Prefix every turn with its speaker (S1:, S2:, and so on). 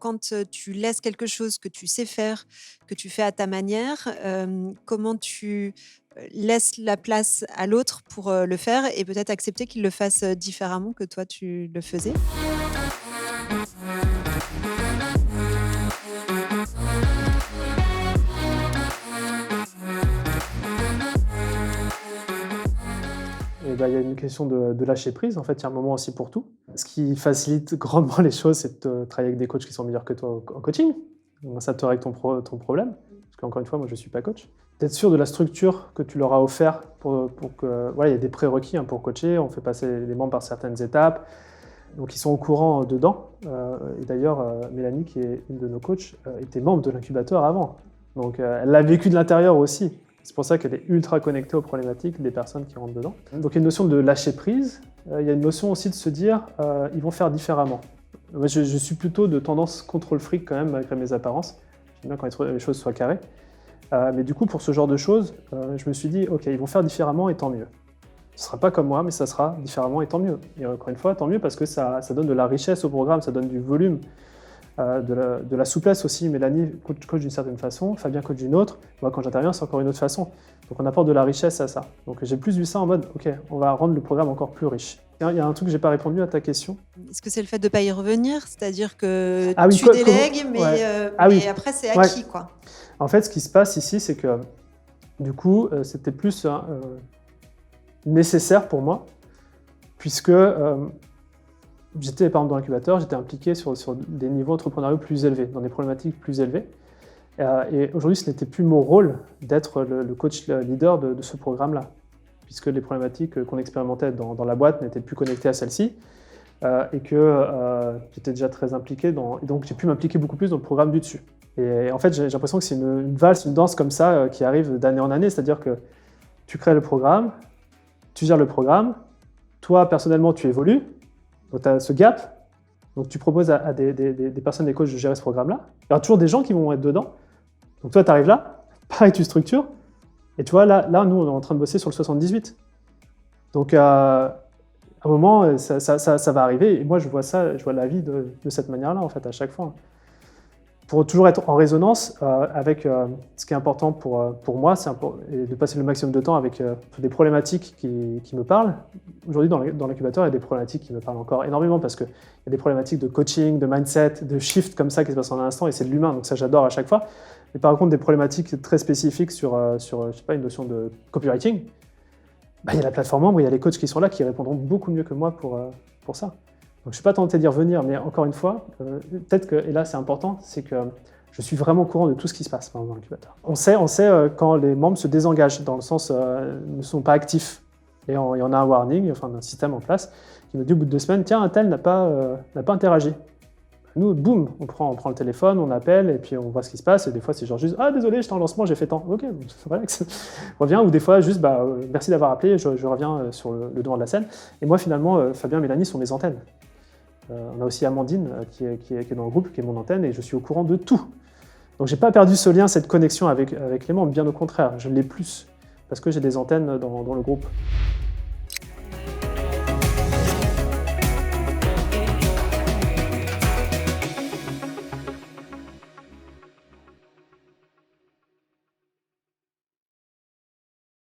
S1: quand, tu laisses quelque chose que tu sais faire, que tu fais à ta manière, comment tu, laisses la place à l'autre pour, le faire et peut-être accepter qu'il le fasse, différemment que toi tu le faisais?
S2: Et bah, il y a une question de lâcher prise. En fait, il y a un moment aussi pour tout. Ce qui facilite grandement les choses, c'est de travailler avec des coachs qui sont meilleurs que toi en coaching. Donc ça te règle ton problème. Parce qu'encore une fois, moi, je ne suis pas coach. D'être sûr de la structure que tu leur as offert pour que... Voilà, il y a des prérequis pour coacher. On fait passer les membres par certaines étapes. Donc, ils sont au courant dedans. Et d'ailleurs, Mélanie, qui est une de nos coachs, était membre de l'incubateur avant. Donc, elle l'a vécu de l'intérieur aussi. C'est pour ça qu'elle est ultra connectée aux problématiques des personnes qui rentrent dedans. Donc il y a une notion de lâcher prise. Il y a une notion aussi de se dire ils vont faire différemment. Moi, je suis plutôt de tendance contrôle fric quand même, malgré mes apparences. J'aime bien quand les choses soient carrées. Mais du coup, pour ce genre de choses, je me suis dit ok, ils vont faire différemment et tant mieux. Ce ne sera pas comme moi, mais ça sera différemment et tant mieux. Et encore une fois, tant mieux parce que ça donne de la richesse au programme, ça donne du volume. De la souplesse aussi. Mélanie coach d'une certaine façon, Fabien coach d'une autre. Moi, quand j'interviens, c'est encore une autre façon. Donc, on apporte de la richesse à ça. Donc, j'ai plus vu ça en mode, OK, on va rendre le programme encore plus riche. Il y a un truc que je n'ai pas répondu à ta question.
S1: Est-ce que c'est le fait de ne pas y revenir? C'est-à-dire que
S2: Ah oui,
S1: tu délègues, mais,
S2: ouais.
S1: mais après c'est acquis, quoi.
S2: En fait, ce qui se passe ici, c'est que du coup, c'était plus nécessaire pour moi, puisque j'étais par exemple dans l'incubateur, j'étais impliqué sur des niveaux entrepreneuriaux plus élevés, dans des problématiques plus élevées. Et aujourd'hui, ce n'était plus mon rôle d'être le coach leader de ce programme-là, puisque les problématiques qu'on expérimentait dans la boîte n'étaient plus connectées à celle-ci, et que j'étais déjà très impliqué, et donc j'ai pu m'impliquer beaucoup plus dans le programme du dessus. Et en fait, j'ai l'impression que c'est une valse, une danse comme ça qui arrive d'année en année, c'est-à-dire que tu crées le programme, tu gères le programme, toi, personnellement, tu évolues, donc tu as ce gap, donc tu proposes à des personnes, des coachs de gérer ce programme-là. Il y aura toujours des gens qui vont être dedans. Donc toi, tu arrives là, pareil, tu structures. Et tu vois, là, nous, on est en train de bosser sur le 78. Donc à un moment, ça va arriver. Et moi, je vois la vie de cette manière-là, en fait, à chaque fois. Pour toujours être en résonance avec ce qui est important pour moi, c'est de passer le maximum de temps avec des problématiques qui me parlent. Aujourd'hui, dans l'incubateur, il y a des problématiques qui me parlent encore énormément parce qu'il y a des problématiques de coaching, de mindset, de shift comme ça qui se passent en un instant et c'est de l'humain, donc ça j'adore à chaque fois. Mais par contre, des problématiques très spécifiques sur je sais pas, une notion de copywriting, il y a la plateforme membre, il y a les coachs qui sont là qui répondront beaucoup mieux que moi pour ça. Donc, je ne suis pas tenté d'y revenir, mais encore une fois, peut-être que, et là c'est important, c'est que je suis vraiment au courant de tout ce qui se passe dans l'incubateur. On sait quand les membres se désengagent, dans le sens ne sont pas actifs. Et il y en a un warning, enfin un système en place, qui nous dit au bout de 2 semaines, tiens, un tel n'a pas interagi. Nous, boum, on prend le téléphone, on appelle, et puis on voit ce qui se passe, et des fois c'est genre juste, ah désolé, j'étais en lancement, j'ai fait tant. Ok, relax, reviens, ou des fois juste, merci d'avoir appelé, je reviens sur le devant de la scène. Et moi finalement, Fabien et Mélanie sont mes antennes. On a aussi Amandine qui est dans le groupe, qui est mon antenne, et je suis au courant de tout. Donc j'ai pas perdu ce lien, cette connexion avec les membres, bien au contraire, je l'ai plus, parce que j'ai des antennes dans le groupe.